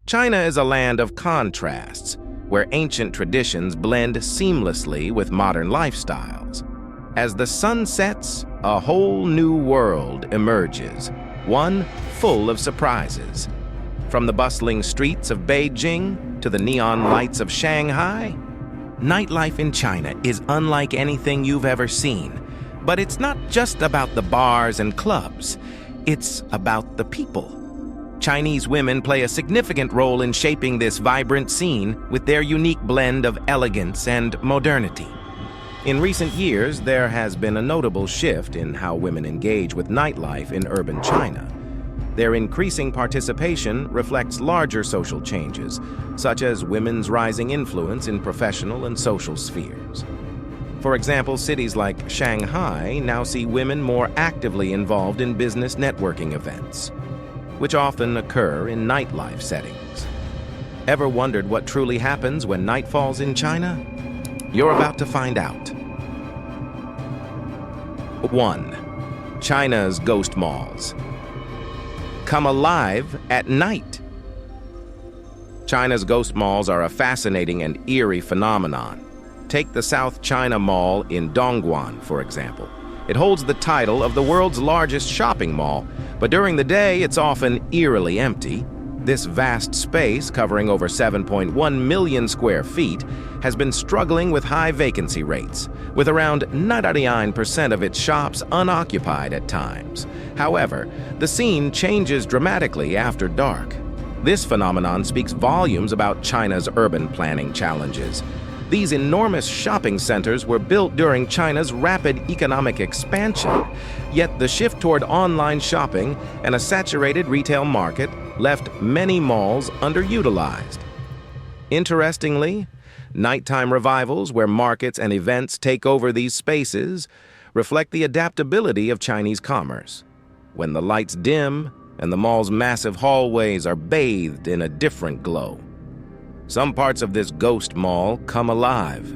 China is a land of contrasts, where ancient traditions blend seamlessly with modern lifestyles. As the sun sets, a whole new world emerges, one full of surprises. From the bustling streets of Beijing to the neon lights of Shanghai, nightlife in China is unlike anything you've ever seen. But it's not just about the bars and clubs, it's about the people. Chinese women play a significant role in shaping this vibrant scene with their unique blend of elegance and modernity. In recent years, there has been a notable shift in how women engage with nightlife in urban China. Their increasing participation reflects larger social changes, such as women's rising influence in professional and social spheres. For example, cities like Shanghai now see women more actively involved in business networking events, which often occur in nightlife settings. Ever wondered what truly happens when night falls in China? You're about to find out. 1. China's ghost malls. Come alive at night. China's ghost malls are a fascinating and eerie phenomenon. Take the South China Mall in Dongguan, for example. It holds the title of the world's largest shopping mall, but during the day it's often eerily empty. This vast space, covering over 7.1 million square feet, has been struggling with high vacancy rates, with around 99% of its shops unoccupied at times. However, the scene changes dramatically after dark. This phenomenon speaks volumes about China's urban planning challenges. These enormous shopping centers were built during China's rapid economic expansion, yet the shift toward online shopping and a saturated retail market left many malls underutilized. Interestingly, nighttime revivals where markets and events take over these spaces reflect the adaptability of Chinese commerce. When the lights dim and the mall's massive hallways are bathed in a different glow. Some parts of this ghost mall come alive.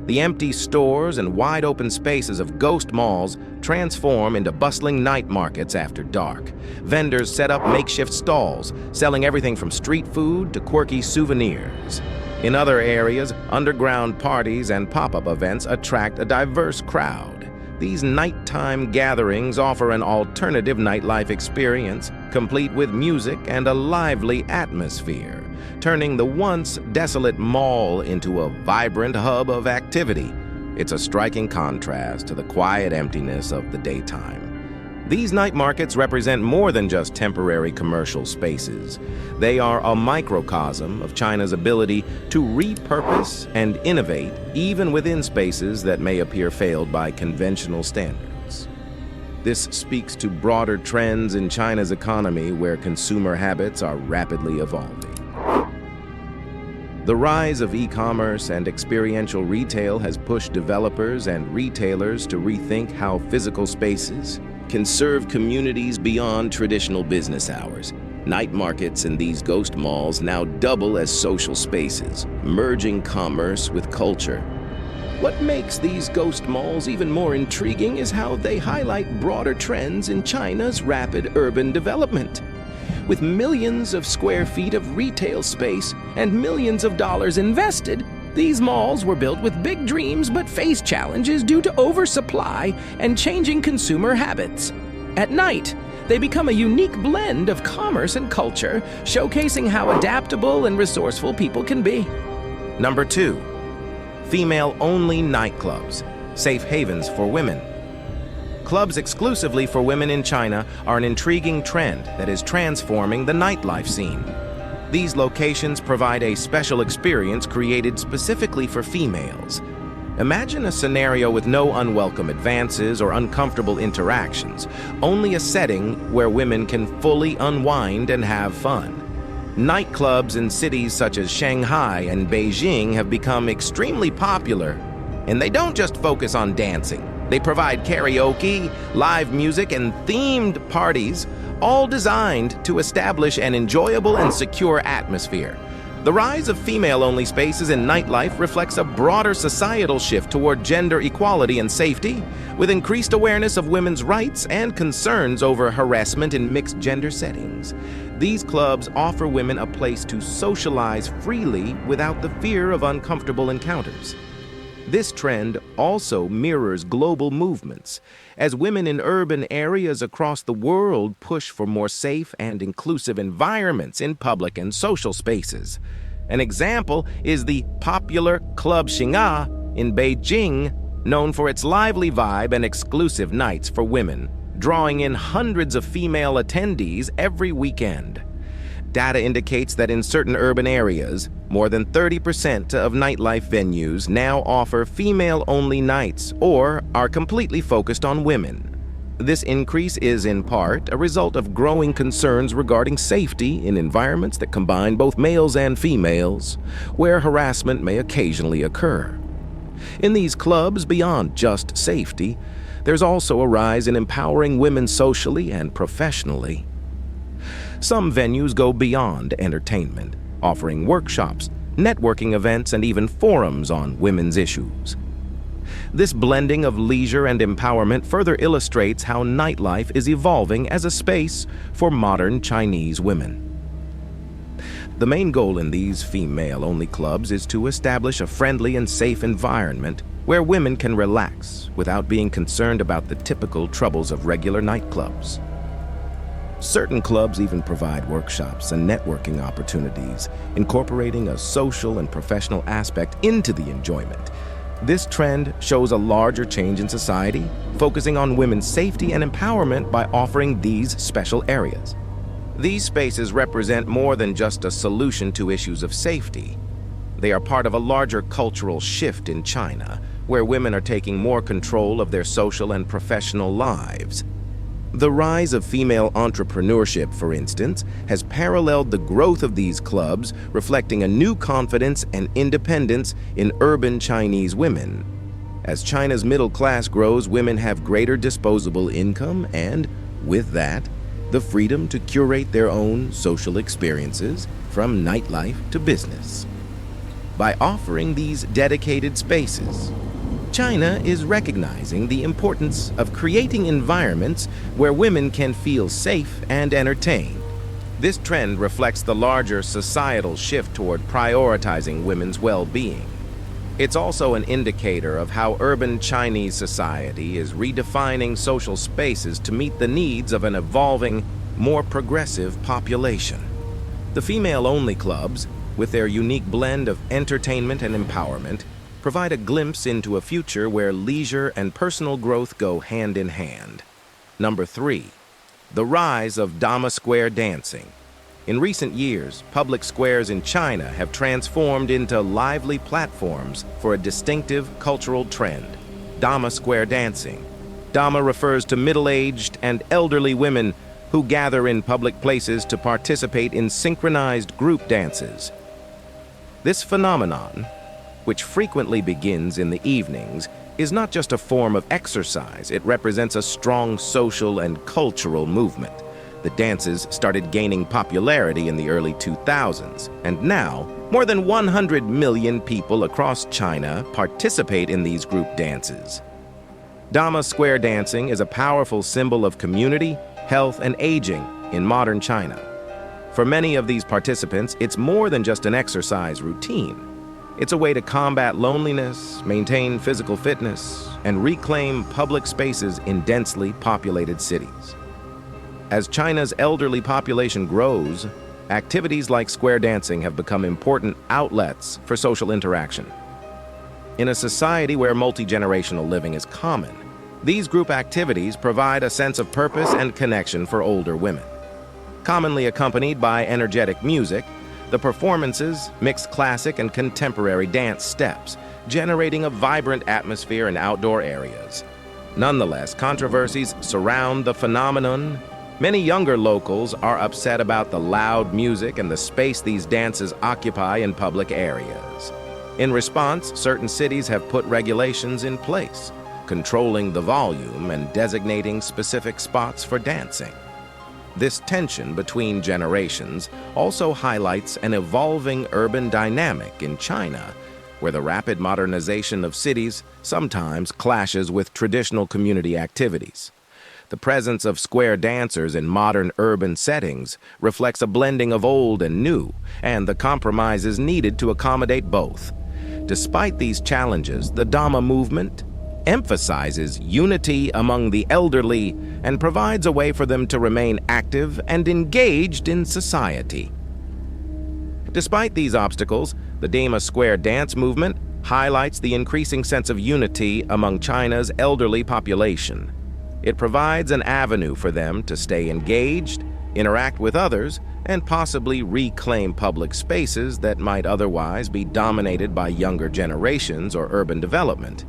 The empty stores and wide-open spaces of ghost malls transform into bustling night markets after dark. Vendors set up makeshift stalls, selling everything from street food to quirky souvenirs. In other areas, underground parties and pop-up events attract a diverse crowd. These nighttime gatherings offer an alternative nightlife experience, complete with music and a lively atmosphere, turning the once desolate mall into a vibrant hub of activity. It's a striking contrast to the quiet emptiness of the daytime. These night markets represent more than just temporary commercial spaces. They are a microcosm of China's ability to repurpose and innovate even within spaces that may appear failed by conventional standards. This speaks to broader trends in China's economy where consumer habits are rapidly evolving. The rise of e-commerce and experiential retail has pushed developers and retailers to rethink how physical spaces can serve communities beyond traditional business hours. Night markets in these ghost malls now double as social spaces, merging commerce with culture. What makes these ghost malls even more intriguing is how they highlight broader trends in China's rapid urban development. With millions of square feet of retail space and millions of dollars invested, these malls were built with big dreams but face challenges due to oversupply and changing consumer habits. At night, they become a unique blend of commerce and culture, showcasing how adaptable and resourceful people can be. Number 2. Female-only nightclubs, safe havens for women. Clubs exclusively for women in China are an intriguing trend that is transforming the nightlife scene. These locations provide a special experience created specifically for females. Imagine a scenario with no unwelcome advances or uncomfortable interactions, only a setting where women can fully unwind and have fun. Nightclubs in cities such as Shanghai and Beijing have become extremely popular, and they don't just focus on dancing. They provide karaoke, live music, and themed parties, all designed to establish an enjoyable and secure atmosphere. The rise of female-only spaces in nightlife reflects a broader societal shift toward gender equality and safety, with increased awareness of women's rights and concerns over harassment in mixed-gender settings. These clubs offer women a place to socialize freely without the fear of uncomfortable encounters. This trend also mirrors global movements, as women in urban areas across the world push for more safe and inclusive environments in public and social spaces. An example is the popular Club Xinga in Beijing, known for its lively vibe and exclusive nights for women, drawing in hundreds of female attendees every weekend. Data indicates that in certain urban areas, more than 30% of nightlife venues now offer female-only nights or are completely focused on women. This increase is in part a result of growing concerns regarding safety in environments that combine both males and females, where harassment may occasionally occur. In these clubs, beyond just safety, there's also a rise in empowering women socially and professionally. Some venues go beyond entertainment, offering workshops, networking events, and even forums on women's issues. This blending of leisure and empowerment further illustrates how nightlife is evolving as a space for modern Chinese women. The main goal in these female-only clubs is to establish a friendly and safe environment where women can relax without being concerned about the typical troubles of regular nightclubs. Certain clubs even provide workshops and networking opportunities, incorporating a social and professional aspect into the enjoyment. This trend shows a larger change in society, focusing on women's safety and empowerment by offering these special areas. These spaces represent more than just a solution to issues of safety. They are part of a larger cultural shift in China, where women are taking more control of their social and professional lives. The rise of female entrepreneurship, for instance, has paralleled the growth of these clubs, reflecting a new confidence and independence in urban Chinese women. As China's middle class grows, women have greater disposable income and, with that, the freedom to curate their own social experiences, from nightlife to business. By offering these dedicated spaces, China is recognizing the importance of creating environments where women can feel safe and entertained. This trend reflects the larger societal shift toward prioritizing women's well-being. It's also an indicator of how urban Chinese society is redefining social spaces to meet the needs of an evolving, more progressive population. The female-only clubs, with their unique blend of entertainment and empowerment, provide a glimpse into a future where leisure and personal growth go hand in hand. Number 3, the rise of Dama Square dancing. In recent years, public squares in China have transformed into lively platforms for a distinctive cultural trend, Dama Square dancing. Dama refers to middle-aged and elderly women who gather in public places to participate in synchronized group dances. This phenomenon, which frequently begins in the evenings, is not just a form of exercise. It represents a strong social and cultural movement. The dances started gaining popularity in the early 2000s, and now, more than 100 million people across China participate in these group dances. Dama Square dancing is a powerful symbol of community, health, and aging in modern China. For many of these participants, it's more than just an exercise routine. It's a way to combat loneliness, maintain physical fitness, and reclaim public spaces in densely populated cities. As China's elderly population grows, activities like square dancing have become important outlets for social interaction. In a society where multi-generational living is common, these group activities provide a sense of purpose and connection for older women. Commonly accompanied by energetic music, the performances mix classic and contemporary dance steps, generating a vibrant atmosphere in outdoor areas. Nonetheless, controversies surround the phenomenon. Many younger locals are upset about the loud music and the space these dances occupy in public areas. In response, certain cities have put regulations in place, controlling the volume and designating specific spots for dancing. This tension between generations also highlights an evolving urban dynamic in China, where the rapid modernization of cities sometimes clashes with traditional community activities. The presence of square dancers in modern urban settings reflects a blending of old and new, and the compromises needed to accommodate both. Despite these challenges, the Dhamma movement emphasizes unity among the elderly and provides a way for them to remain active and engaged in society. Despite these obstacles, the Dhamma Square dance movement highlights the increasing sense of unity among China's elderly population. It provides an avenue for them to stay engaged, interact with others, and possibly reclaim public spaces that might otherwise be dominated by younger generations or urban development.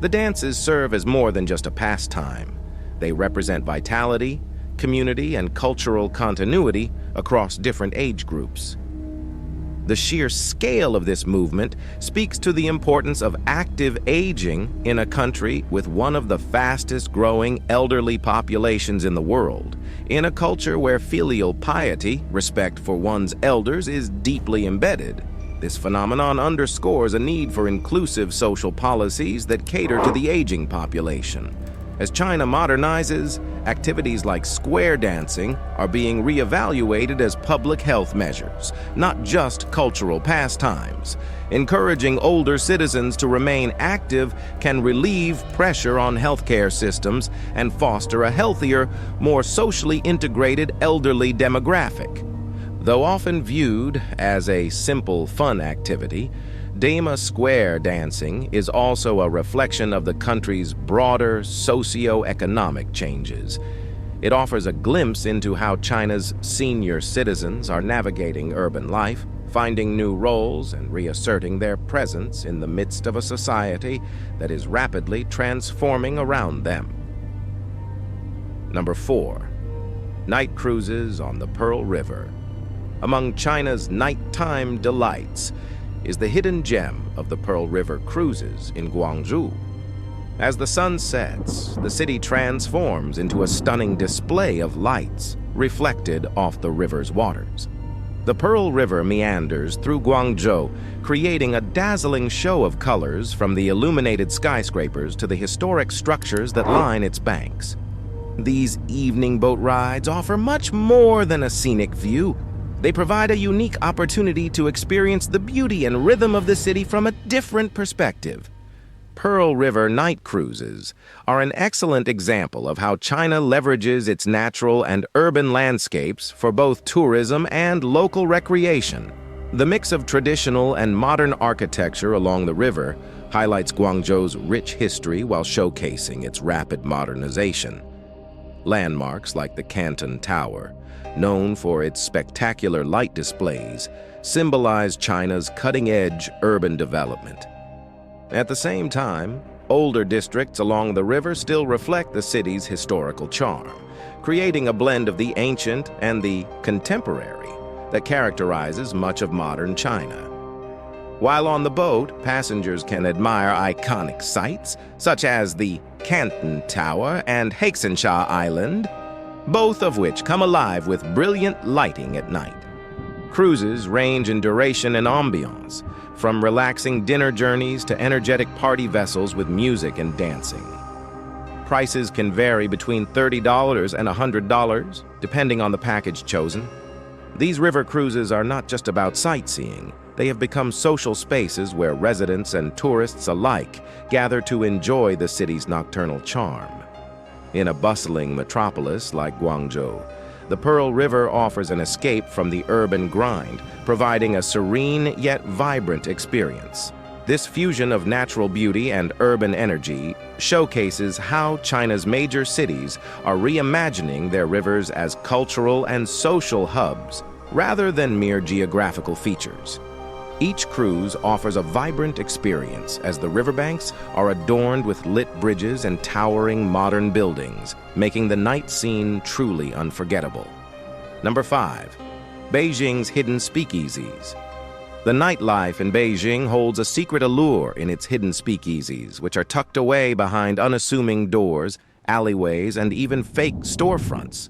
The dances serve as more than just a pastime. They represent vitality, community, and cultural continuity across different age groups. The sheer scale of this movement speaks to the importance of active aging in a country with one of the fastest-growing elderly populations in the world, in a culture where filial piety, respect for one's elders, is deeply embedded. This phenomenon underscores a need for inclusive social policies that cater to the aging population. As China modernizes, activities like square dancing are being reevaluated as public health measures, not just cultural pastimes. Encouraging older citizens to remain active can relieve pressure on healthcare systems and foster a healthier, more socially integrated elderly demographic. Though often viewed as a simple fun activity, Dhamma Square dancing is also a reflection of the country's broader socio-economic changes. It offers a glimpse into how China's senior citizens are navigating urban life, finding new roles and reasserting their presence in the midst of a society that is rapidly transforming around them. Number 4. Night cruises on the Pearl River. Among China's nighttime delights is the hidden gem of the Pearl River cruises in Guangzhou. As the sun sets, the city transforms into a stunning display of lights reflected off the river's waters. The Pearl River meanders through Guangzhou, creating a dazzling show of colors from the illuminated skyscrapers to the historic structures that line its banks. These evening boat rides offer much more than a scenic view. They provide a unique opportunity to experience the beauty and rhythm of the city from a different perspective. Pearl River night cruises are an excellent example of how China leverages its natural and urban landscapes for both tourism and local recreation. The mix of traditional and modern architecture along the river highlights Guangzhou's rich history while showcasing its rapid modernization. Landmarks like the Canton Tower, known for its spectacular light displays, symbolize China's cutting-edge urban development. At the same time, older districts along the river still reflect the city's historical charm, creating a blend of the ancient and the contemporary that characterizes much of modern China. While on the boat, passengers can admire iconic sights such as the Canton Tower and Hexensha Island, both of which come alive with brilliant lighting at night. Cruises range in duration and ambiance, from relaxing dinner journeys to energetic party vessels with music and dancing. Prices can vary between $30 and $100, depending on the package chosen. These river cruises are not just about sightseeing. They have become social spaces where residents and tourists alike gather to enjoy the city's nocturnal charm. In a bustling metropolis like Guangzhou, the Pearl River offers an escape from the urban grind, providing a serene yet vibrant experience. This fusion of natural beauty and urban energy showcases how China's major cities are reimagining their rivers as cultural and social hubs rather than mere geographical features. Each cruise offers a vibrant experience as the riverbanks are adorned with lit bridges and towering modern buildings, making the night scene truly unforgettable. Number 5. Beijing's hidden speakeasies. The nightlife in Beijing holds a secret allure in its hidden speakeasies, which are tucked away behind unassuming doors, alleyways, and even fake storefronts.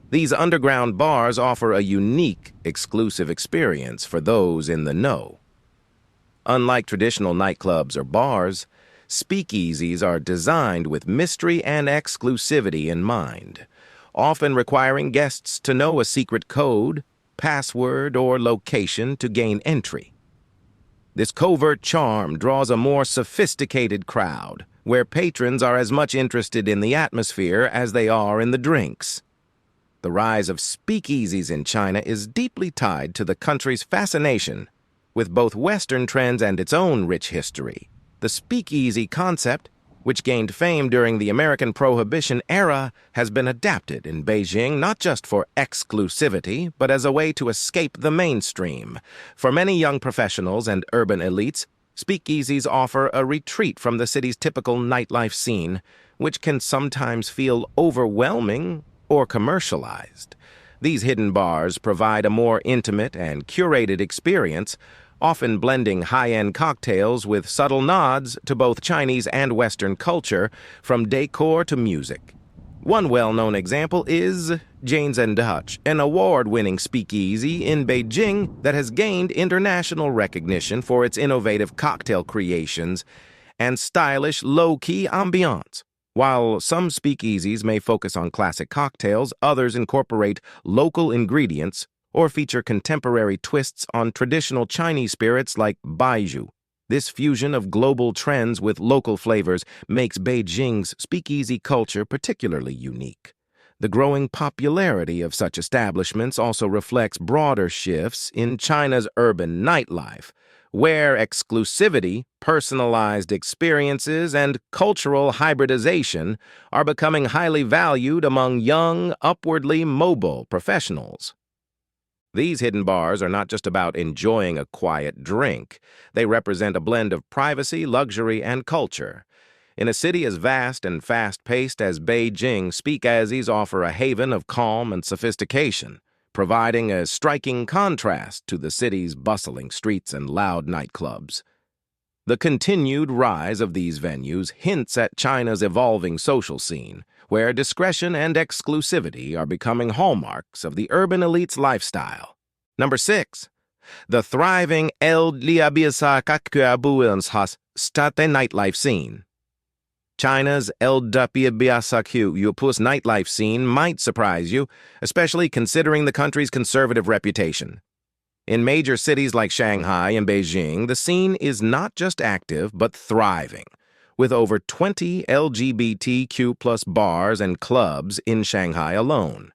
These underground bars offer a unique, exclusive experience for those in the know. Unlike traditional nightclubs or bars, Speakeasies are designed with mystery and exclusivity in mind, often requiring guests to know a secret code, password, or location to gain entry. This covert charm draws a more sophisticated crowd, where patrons are as much interested in the atmosphere as they are in the drinks. The rise of speakeasies in China is deeply tied to the country's fascination with both Western trends and its own rich history. The speakeasy concept, which gained fame during the American Prohibition era, has been adapted in Beijing not just for exclusivity, but as a way to escape the mainstream. For many young professionals and urban elites, speakeasies offer a retreat from the city's typical nightlife scene, which can sometimes feel overwhelming or commercialized. These hidden bars provide a more intimate and curated experience, often blending high-end cocktails with subtle nods to both Chinese and Western culture, from decor to music. One well-known example is Jane's and Dutch, an award-winning speakeasy in Beijing that has gained international recognition for its innovative cocktail creations and stylish, low-key ambiance. While some speakeasies may focus on classic cocktails, others incorporate local ingredients or feature contemporary twists on traditional Chinese spirits like baijiu. This fusion of global trends with local flavors makes Beijing's speakeasy culture particularly unique. The growing popularity of such establishments also reflects broader shifts in China's urban nightlife, where exclusivity, personalized experiences, and cultural hybridization are becoming highly valued among young, upwardly mobile professionals. These hidden bars are not just about enjoying a quiet drink. They represent a blend of privacy, luxury, and culture. In a city as vast and fast-paced as Beijing, speakeasies offer a haven of calm and sophistication, providing a striking contrast to the city's bustling streets and loud nightclubs. The continued rise of these venues hints at China's evolving social scene, where discretion and exclusivity are becoming hallmarks of the urban elite's lifestyle. Number 6. The thriving LGBTQ nightlife scene. China's LGBTQ nightlife scene might surprise you, especially considering the country's conservative reputation. In major cities like Shanghai and Beijing, the scene is not just active but thriving, with over 20 LGBTQ+ bars and clubs in Shanghai alone.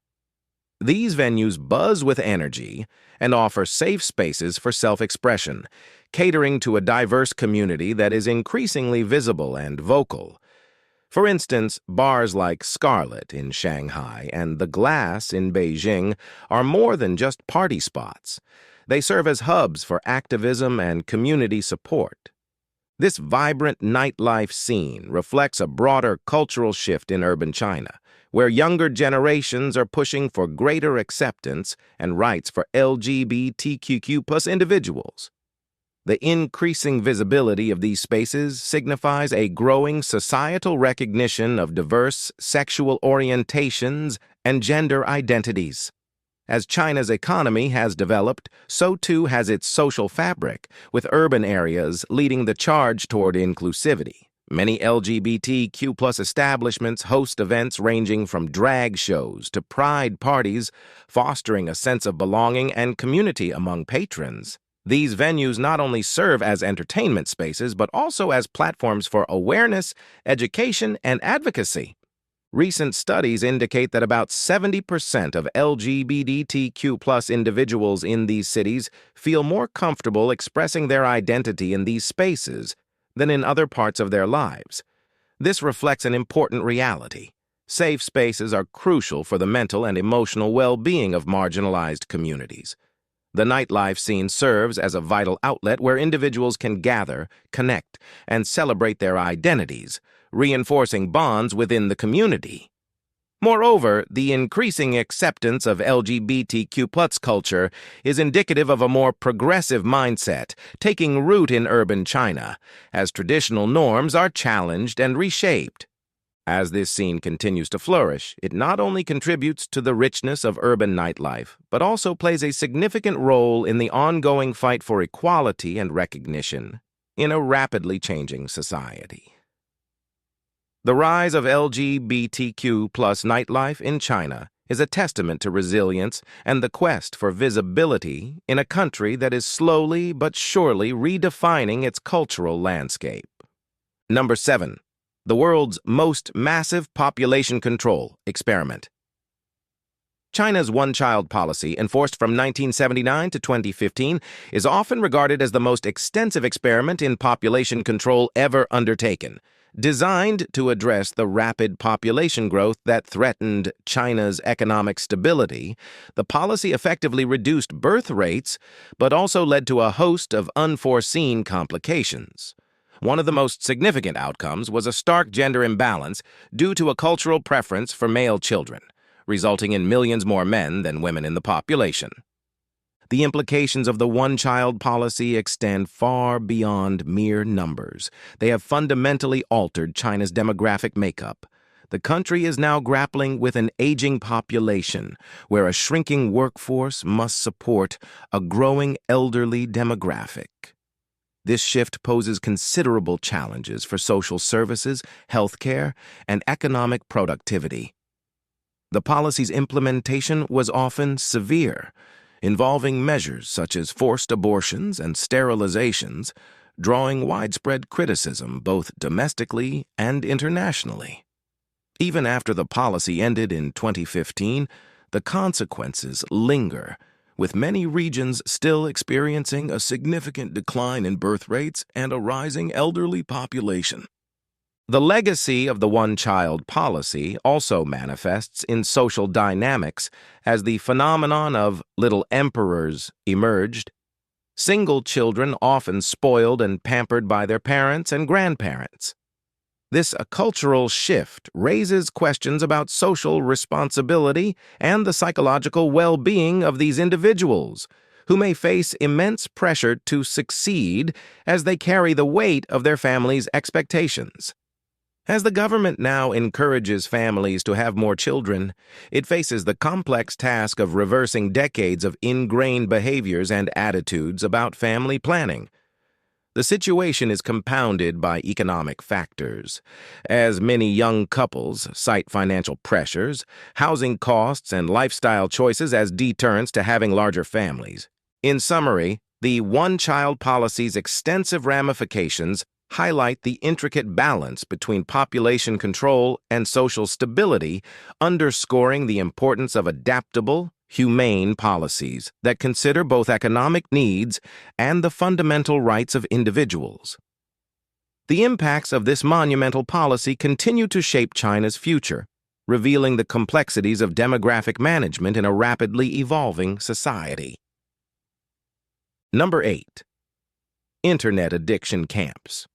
These venues buzz with energy and offer safe spaces for self-expression, catering to a diverse community that is increasingly visible and vocal. For instance, bars like Scarlet in Shanghai and The Glass in Beijing are more than just party spots. They serve as hubs for activism and community support. This vibrant nightlife scene reflects a broader cultural shift in urban China, where younger generations are pushing for greater acceptance and rights for LGBTQ+ individuals. The increasing visibility of these spaces signifies a growing societal recognition of diverse sexual orientations and gender identities. As China's economy has developed, so too has its social fabric, with urban areas leading the charge toward inclusivity. Many LGBTQ+ establishments host events ranging from drag shows to pride parties, fostering a sense of belonging and community among patrons. These venues not only serve as entertainment spaces, but also as platforms for awareness, education, and advocacy. Recent studies indicate that about 70% of LGBTQ+ individuals in these cities feel more comfortable expressing their identity in these spaces than in other parts of their lives. This reflects an important reality. Safe spaces are crucial for the mental and emotional well-being of marginalized communities. The nightlife scene serves as a vital outlet where individuals can gather, connect, and celebrate their identities, reinforcing bonds within the community. Moreover, the increasing acceptance of LGBTQ+ culture is indicative of a more progressive mindset taking root in urban China, as traditional norms are challenged and reshaped. As this scene continues to flourish, it not only contributes to the richness of urban nightlife, but also plays a significant role in the ongoing fight for equality and recognition in a rapidly changing society. The rise of LGBTQ plus nightlife in China is a testament to resilience and the quest for visibility in a country that is slowly but surely redefining its cultural landscape. Number 7. The world's most massive population control experiment. China's one-child policy, enforced from 1979 to 2015, is often regarded as the most extensive experiment in population control ever undertaken. Designed to address the rapid population growth that threatened China's economic stability, the policy effectively reduced birth rates, but also led to a host of unforeseen complications. One of the most significant outcomes was a stark gender imbalance due to a cultural preference for male children, resulting in millions more men than women in the population. The implications of the one-child policy extend far beyond mere numbers. They have fundamentally altered China's demographic makeup. The country is now grappling with an aging population, where a shrinking workforce must support a growing elderly demographic. This shift poses considerable challenges for social services, healthcare, and economic productivity. The policy's implementation was often severe, involving measures such as forced abortions and sterilizations, drawing widespread criticism both domestically and internationally. Even after the policy ended in 2015, the consequences linger, with many regions still experiencing a significant decline in birth rates and a rising elderly population. The legacy of the one-child policy also manifests in social dynamics as the phenomenon of little emperors emerged. Single children often spoiled and pampered by their parents and grandparents. This cultural shift raises questions about social responsibility and the psychological well-being of these individuals, who may face immense pressure to succeed as they carry the weight of their family's expectations. As the government now encourages families to have more children, it faces the complex task of reversing decades of ingrained behaviors and attitudes about family planning. The situation is compounded by economic factors, as many young couples cite financial pressures, housing costs, and lifestyle choices as deterrents to having larger families. In summary, the one-child policy's extensive ramifications highlight the intricate balance between population control and social stability, underscoring the importance of adaptable, humane policies that consider both economic needs and the fundamental rights of individuals. The impacts of this monumental policy continue to shape China's future, revealing the complexities of demographic management in a rapidly evolving society. Number 8. Internet addiction camps.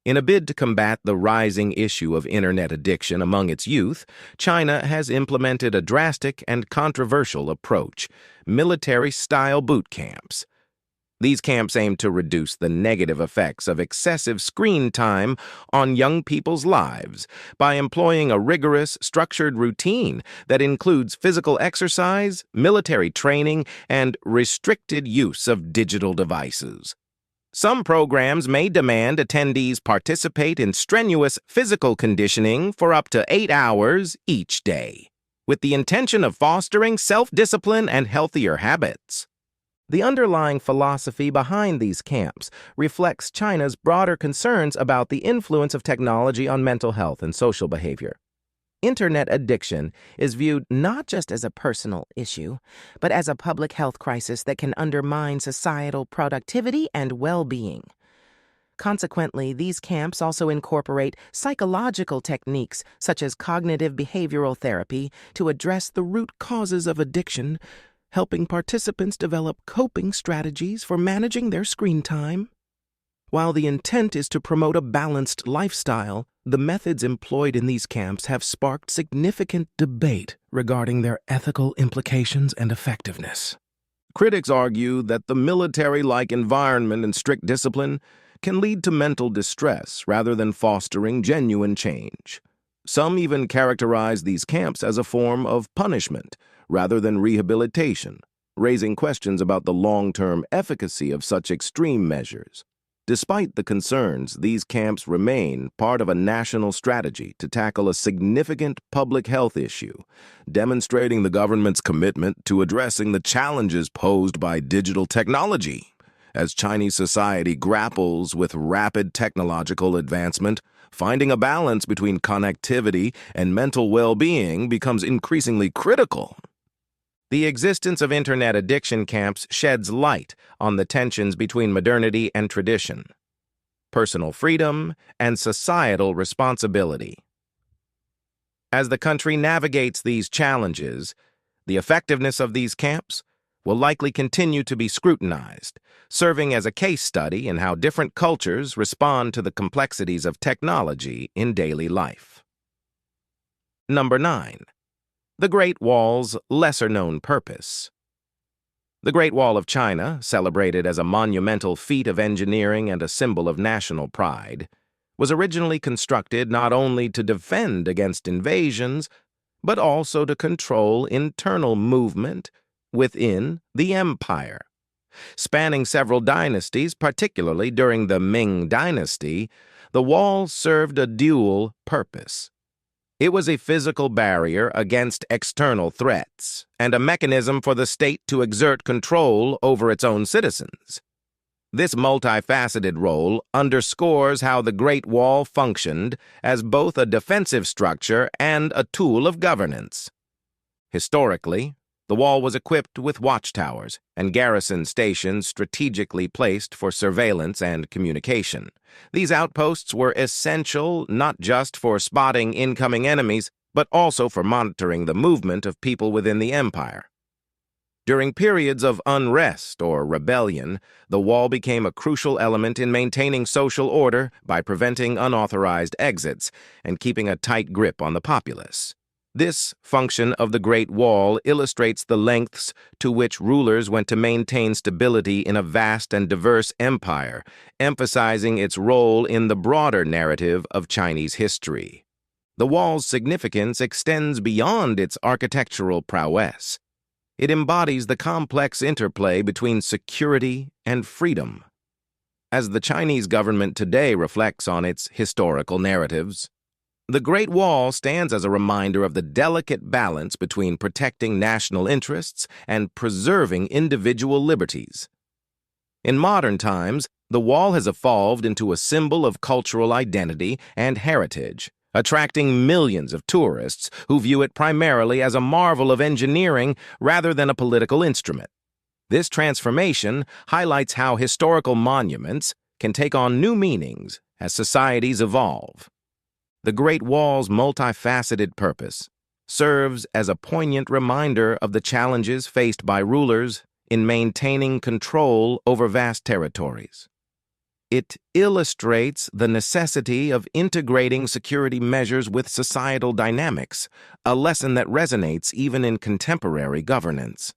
In a bid to combat the rising issue of internet addiction among its youth, China has implemented a drastic and controversial approach: military-style boot camps. These camps aim to reduce the negative effects of excessive screen time on young people's lives by employing a rigorous, structured routine that includes physical exercise, military training, and restricted use of digital devices. Some programs may demand attendees participate in strenuous physical conditioning for up to 8 hours each day, with the intention of fostering self-discipline and healthier habits. The underlying philosophy behind these camps reflects China's broader concerns about the influence of technology on mental health and social behavior. Internet addiction is viewed not just as a personal issue, but as a public health crisis that can undermine societal productivity and well-being. Consequently, these camps also incorporate psychological techniques such as cognitive behavioral therapy to address the root causes of addiction, helping participants develop coping strategies for managing their screen time. While the intent is to promote a balanced lifestyle, the methods employed in these camps have sparked significant debate regarding their ethical implications and effectiveness. Critics argue that the military-like environment and strict discipline can lead to mental distress rather than fostering genuine change. Some even characterize these camps as a form of punishment rather than rehabilitation, raising questions about the long-term efficacy of such extreme measures. Despite the concerns, these camps remain part of a national strategy to tackle a significant public health issue, demonstrating the government's commitment to addressing the challenges posed by digital technology. As Chinese society grapples with rapid technological advancement, finding a balance between connectivity and mental well-being becomes increasingly critical. The existence of internet addiction camps sheds light on the tensions between modernity and tradition, personal freedom and societal responsibility. As the country navigates these challenges, the effectiveness of these camps will likely continue to be scrutinized, serving as a case study in how different cultures respond to the complexities of technology in daily life. Number 9. The Great Wall's lesser-known purpose. The Great Wall of China, celebrated as a monumental feat of engineering and a symbol of national pride, was originally constructed not only to defend against invasions, but also to control internal movement within the empire. Spanning several dynasties, particularly during the Ming Dynasty, the wall served a dual purpose. It was a physical barrier against external threats and a mechanism for the state to exert control over its own citizens. This multifaceted role underscores how the Great Wall functioned as both a defensive structure and a tool of governance. Historically, the wall was equipped with watchtowers and garrison stations strategically placed for surveillance and communication. These outposts were essential not just for spotting incoming enemies, but also for monitoring the movement of people within the empire. During periods of unrest or rebellion, the wall became a crucial element in maintaining social order by preventing unauthorized exits and keeping a tight grip on the populace. This function of the Great Wall illustrates the lengths to which rulers went to maintain stability in a vast and diverse empire, emphasizing its role in the broader narrative of Chinese history. The wall's significance extends beyond its architectural prowess. It embodies the complex interplay between security and freedom. As the Chinese government today reflects on its historical narratives, the Great Wall stands as a reminder of the delicate balance between protecting national interests and preserving individual liberties. In modern times, the wall has evolved into a symbol of cultural identity and heritage, attracting millions of tourists who view it primarily as a marvel of engineering rather than a political instrument. This transformation highlights how historical monuments can take on new meanings as societies evolve. The Great Wall's multifaceted purpose serves as a poignant reminder of the challenges faced by rulers in maintaining control over vast territories. It illustrates the necessity of integrating security measures with societal dynamics, a lesson that resonates even in contemporary governance.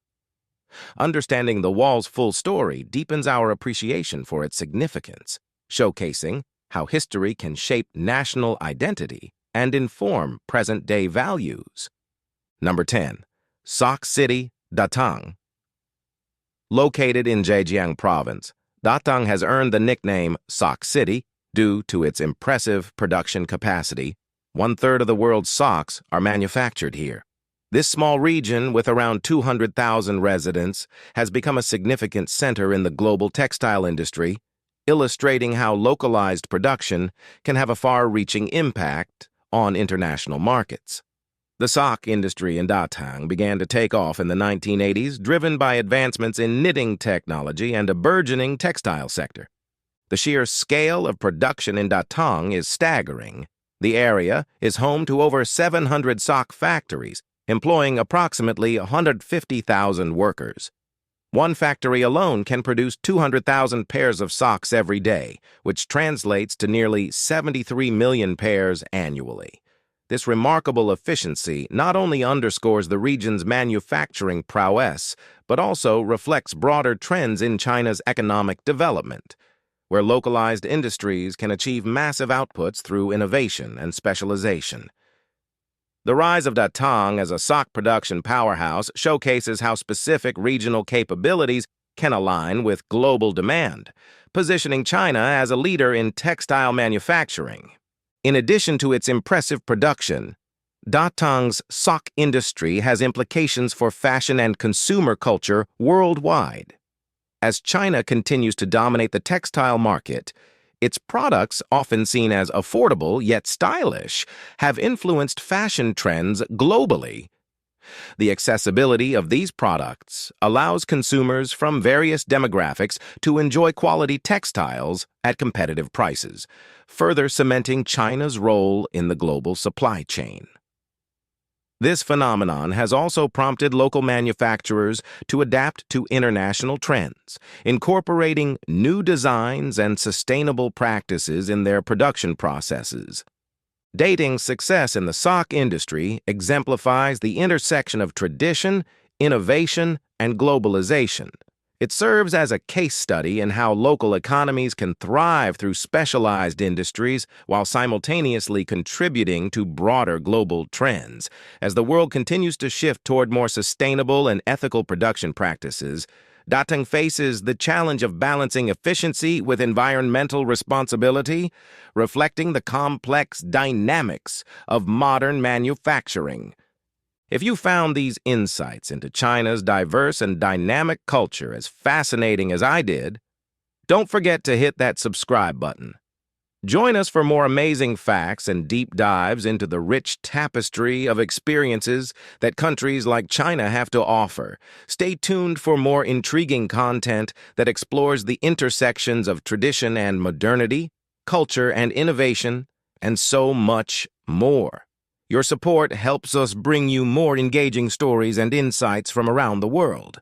Understanding the wall's full story deepens our appreciation for its significance, showcasing how history can shape national identity and inform present-day values. Number 10. Sock City, Datang. Located in Zhejiang Province, Datang has earned the nickname Sock City due to its impressive production capacity. 1/3 of the world's socks are manufactured here. This small region, with around 200,000 residents, has become a significant center in the global textile industry, illustrating how localized production can have a far-reaching impact on international markets. The sock industry in Datang began to take off in the 1980s, driven by advancements in knitting technology and a burgeoning textile sector. The sheer scale of production in Datang is staggering. The area is home to over 700 sock factories, employing approximately 150,000 workers. One factory alone can produce 200,000 pairs of socks every day, which translates to nearly 73 million pairs annually. This remarkable efficiency not only underscores the region's manufacturing prowess, but also reflects broader trends in China's economic development, where localized industries can achieve massive outputs through innovation and specialization. The rise of Datang as a sock production powerhouse showcases how specific regional capabilities can align with global demand, positioning China as a leader in textile manufacturing. In addition to its impressive production, Datang's sock industry has implications for fashion and consumer culture worldwide. As China continues to dominate the textile market, its products, often seen as affordable yet stylish, have influenced fashion trends globally. The accessibility of these products allows consumers from various demographics to enjoy quality textiles at competitive prices, further cementing China's role in the global supply chain. This phenomenon has also prompted local manufacturers to adapt to international trends, incorporating new designs and sustainable practices in their production processes. Dating's success in the sock industry exemplifies the intersection of tradition, innovation, and globalization. It serves as a case study in how local economies can thrive through specialized industries while simultaneously contributing to broader global trends. As the world continues to shift toward more sustainable and ethical production practices, Datang faces the challenge of balancing efficiency with environmental responsibility, reflecting the complex dynamics of modern manufacturing. If you found these insights into China's diverse and dynamic culture as fascinating as I did, don't forget to hit that subscribe button. Join us for more amazing facts and deep dives into the rich tapestry of experiences that countries like China have to offer. Stay tuned for more intriguing content that explores the intersections of tradition and modernity, culture and innovation, and so much more. Your support helps us bring you more engaging stories and insights from around the world.